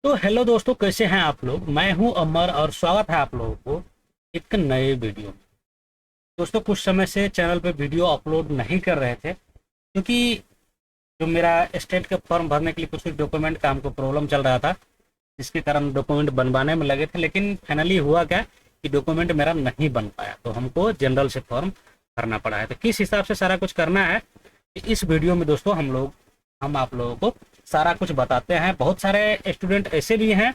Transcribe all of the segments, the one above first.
तो हेलो दोस्तों, कैसे हैं आप लोग। मैं हूं अमर और स्वागत है आप लोगों को एक नए वीडियो में। दोस्तों, कुछ समय से चैनल पे वीडियो अपलोड नहीं कर रहे थे क्योंकि जो मेरा स्टेट का फॉर्म भरने के लिए कुछ डॉक्यूमेंट का हमको प्रॉब्लम चल रहा था, जिसके कारण डॉक्यूमेंट बनवाने में लगे थे। लेकिन फाइनली हुआ क्या कि डॉक्यूमेंट मेरा नहीं बन पाया, तो हमको जनरल से फॉर्म भरना पड़ा है। तो किस हिसाब से सारा कुछ करना है इस वीडियो में दोस्तों हम आप लोगों को सारा कुछ बताते हैं। बहुत सारे स्टूडेंट ऐसे भी हैं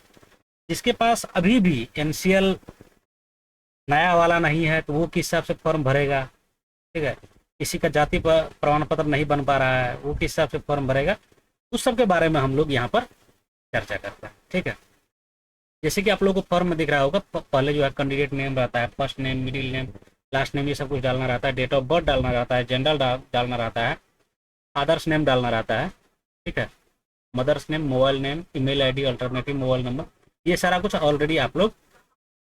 जिसके पास अभी भी एनसीएल नया वाला नहीं है, तो वो किस हिसाब से फॉर्म भरेगा। ठीक है, किसी का जाति प्रमाण पत्र नहीं बन पा रहा है, वो किस हिसाब से फॉर्म भरेगा, उस सब के बारे में हम लोग यहाँ पर चर्चा करते हैं। ठीक है, जैसे कि आप लोगों को फॉर्म में दिख रहा होगा, पहले जो है कैंडिडेट नेम रहता है, first name, middle name, last name, ये सब कुछ डालना रहता है। डेट ऑफ बर्थ डालना रहता है, जेंडर डालना रहता है, फादर्स नेम डालना रहता है। ठीक है, mother's name, mobile name, email ID, alternative mobile number, ये सारा कुछ ऑलरेडी आप लोग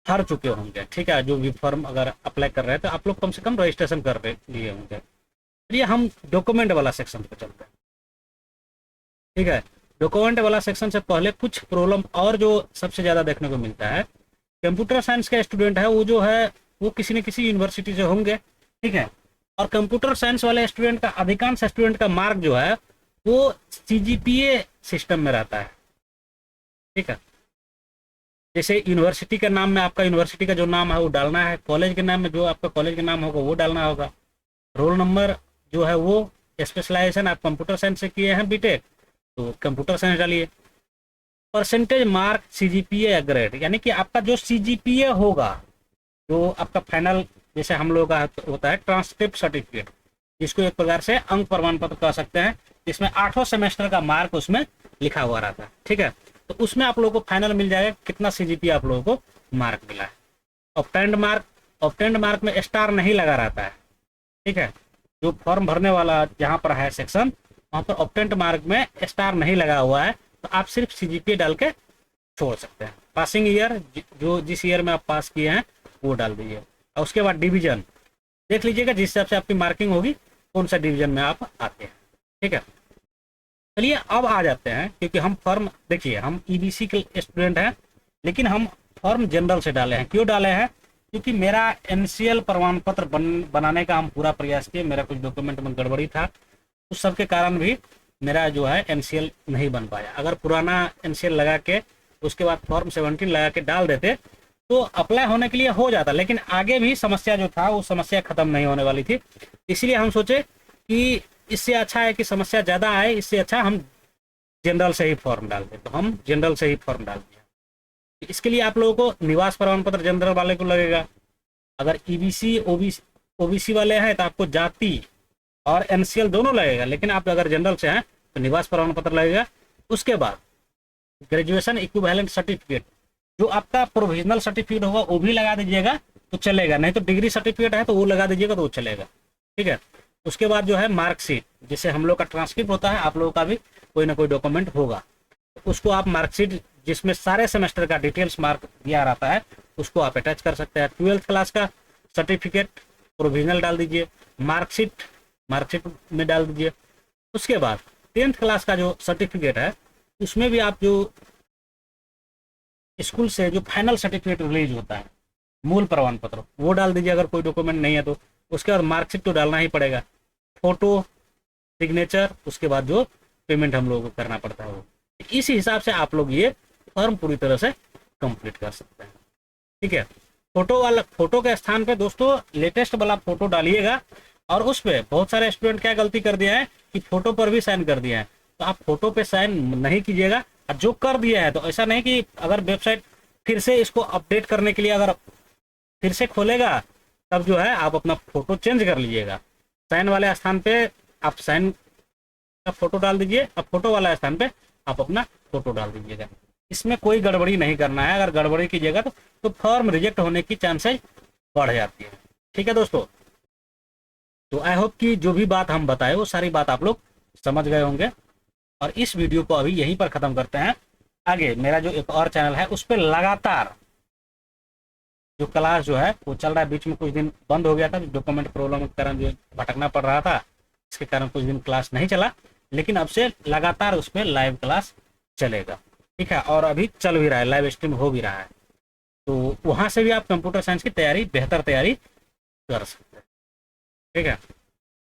भर चुके होंगे। ठीक है, जो भी फॉर्म अगर अप्लाई कर रहे हैं तो आप लोग कम से कम रजिस्ट्रेशन कर लिए होंगे। चलिए हम डॉक्यूमेंट वाला सेक्शन पे चलते हैं। ठीक है, डॉक्यूमेंट वाला सेक्शन से पहले कुछ प्रॉब्लम और जो सबसे ज़्यादा देखने को मिलता है, कंप्यूटर साइंस का स्टूडेंट है वो जो है वो किसी न किसी यूनिवर्सिटी से होंगे। ठीक है, और कंप्यूटर साइंस वाले स्टूडेंट का अधिकांश स्टूडेंट का मार्क जो है वो सीजीपीए सिस्टम में रहता है। ठीक है, जैसे यूनिवर्सिटी के नाम में आपका यूनिवर्सिटी का जो नाम है वो डालना है, कॉलेज के नाम में जो आपका कॉलेज का नाम होगा वो डालना होगा, रोल नंबर जो है वो, स्पेशलाइजेशन आप कंप्यूटर साइंस से किए हैं बीटेक तो कंप्यूटर साइंस डालिए, परसेंटेज मार्क, सीजीपीए ग्रेड, यानी कि आपका जो सीजीपीए होगा, जो आपका फाइनल, जैसे हम लोगों का होता है ट्रांसक्रिप्ट सर्टिफिकेट, जिसको एक प्रकार से अंक प्रमाण पत्र कह सकते हैं, जिसमें 8वां सेमेस्टर का मार्क उसमें लिखा हुआ रहता है। ठीक है, तो उसमें आप लोगों को फाइनल मिल जाएगा कितना सीजीपीए आप लोगों को मार्क मिला है। ऑब्टेंड मार्क में स्टार नहीं लगा रहता है। ठीक है, जो फॉर्म भरने वाला जहाँ पर है सेक्शन, वहाँ पर ऑब्टेंड मार्क में स्टार नहीं लगा हुआ है, तो आप सिर्फ सीजीपीए डाल के छोड़ सकते हैं। पासिंग ईयर, जो जिस ईयर में आप पास किए हैं वो डाल दीजिए, और उसके बाद डिवीजन देख लीजिएगा, जिस हिसाब से आपकी मार्किंग होगी कौन सा डिवीजन में आप आते हैं। ठीक है, चलिए अब आ जाते हैं, क्योंकि हम फॉर्म देखिए, हम ईबीसी के स्टूडेंट हैं, लेकिन हम फॉर्म जनरल से डाले हैं। क्यों डाले हैं? क्योंकि मेरा एनसीएल प्रमाण पत्र बनाने का हम पूरा प्रयास किए, मेरा कुछ डॉक्यूमेंट में गड़बड़ी था, उस सब के कारण भी मेरा जो है एनसीएल नहीं बन पाया। अगर पुराना एनसीएल लगा के उसके बाद फॉर्म 17 लगा के डाल देते तो अप्लाई होने के लिए हो जाता, लेकिन आगे भी समस्या जो था वो समस्या खत्म नहीं होने वाली थी। इसलिए हम सोचे कि इससे अच्छा है कि समस्या ज़्यादा आए, इससे अच्छा हम जनरल से ही फॉर्म डाल दें, तो हम जनरल से ही फॉर्म डाल दिया। इसके लिए आप लोगों को निवास प्रमाण पत्र जनरल वाले को लगेगा। अगर ईबीसी ओबीसी वाले हैं तो आपको जाति और एनसीएल दोनों लगेगा, लेकिन आप अगर जनरल से हैं तो निवास प्रमाण पत्र लगेगा। उसके बाद ग्रेजुएशन इक्विवेलेंट सर्टिफिकेट, जो आपका प्रोविजनल सर्टिफिकेट होगा वो भी लगा दीजिएगा तो चलेगा, नहीं तो डिग्री सर्टिफिकेट है तो वो लगा दीजिएगा तो वो चलेगा। ठीक है, उसके बाद जो है मार्कशीट, जैसे हम लोग का ट्रांसक्रिप्ट होता है, आप लोगों का भी कोई ना कोई डॉक्यूमेंट होगा, उसको आप मार्कशीट जिसमें सारे सेमेस्टर का डिटेल्स मार्क दिया रहता है उसको आप अटैच कर सकते हैं। 12th क्लास का सर्टिफिकेट प्रोविजनल डाल दीजिए, मार्कशीट में डाल दीजिए। उसके बाद 10th क्लास का जो सर्टिफिकेट है उसमें भी आप जो स्कूल से जो फाइनल सर्टिफिकेट रिलीज होता है, मूल प्रमाण पत्र, वो डाल दीजिए अगर कोई डॉक्यूमेंट नहीं है तो। उसके बाद मार्कशीट तो डालना ही पड़ेगा, फोटो, सिग्नेचर, उसके बाद जो पेमेंट हम लोगों को करना पड़ता है वो। इसी हिसाब से आप लोग ये फॉर्म पूरी तरह से कंप्लीट कर सकते हैं। ठीक है, फोटो के स्थान पे दोस्तों लेटेस्ट वाला फोटो डालिएगा। और उस पर बहुत सारे स्टूडेंट क्या गलती कर दिया है कि फोटो पर भी साइन कर दिया है, तो आप फोटो पे साइन नहीं कीजिएगा। और जो कर दिया है तो ऐसा नहीं कि अगर वेबसाइट फिर से इसको अपडेट करने के लिए अगर फिर से खोलेगा तब जो है आप अपना फोटो चेंज कर लीजिएगा। साइन वाले स्थान पे आप साइन का फोटो डाल दीजिए, अब फोटो वाला स्थान पे आप अपना फोटो डाल दीजिएगा। इसमें कोई गड़बड़ी नहीं करना है, अगर गड़बड़ी कीजिएगा तो फॉर्म रिजेक्ट होने की चांसेस बढ़ जाती है। ठीक है दोस्तों, तो आई होप कि जो भी बात हम बताए वो सारी बात आप लोग समझ गए होंगे, और इस वीडियो को अभी यहीं पर ख़त्म करते हैं। आगे मेरा जो एक और चैनल है उस पर लगातार जो क्लास जो है वो चल रहा है। बीच में कुछ दिन बंद हो गया था, डॉक्यूमेंट प्रॉब्लम के कारण जो भटकना पड़ रहा था, इसके कारण कुछ दिन क्लास नहीं चला, लेकिन अब से लगातार उस पर लाइव क्लास चलेगा। ठीक है, और अभी चल भी रहा है, लाइव स्ट्रीम हो भी रहा है। तो वहाँ से भी आप कंप्यूटर साइंस की तैयारी, बेहतर तैयारी कर सकते हैं। ठीक है,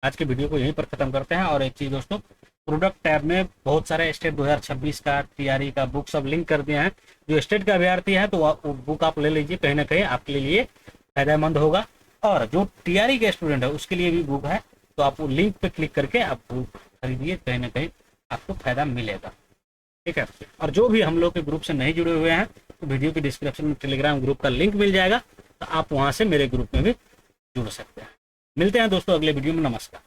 आज की वीडियो को यहीं पर ख़त्म करते हैं। और एक चीज़ दोस्तों, प्रोडक्ट टैब में बहुत सारे स्टेट 2026 का तैयारी का बुक सब लिंक कर दिए हैं। जो स्टेट का अभ्यर्थी है तो वो बुक आप ले लीजिए, कहीं ना कहीं आपके लिए फायदेमंद होगा। और जो टीआरई के स्टूडेंट है उसके लिए भी बुक है, तो आप वो लिंक पे क्लिक करके आप बुक खरीदिए, कहीं ना कहीं आपको फायदा मिलेगा। ठीक है, और जो भी हम लोग के ग्रुप से नहीं जुड़े हुए हैं तो वीडियो के डिस्क्रिप्शन में टेलीग्राम ग्रुप का लिंक मिल जाएगा, तो आप वहाँ से मेरे ग्रुप में भी जुड़ सकते हैं। मिलते हैं दोस्तों अगले वीडियो में। नमस्कार।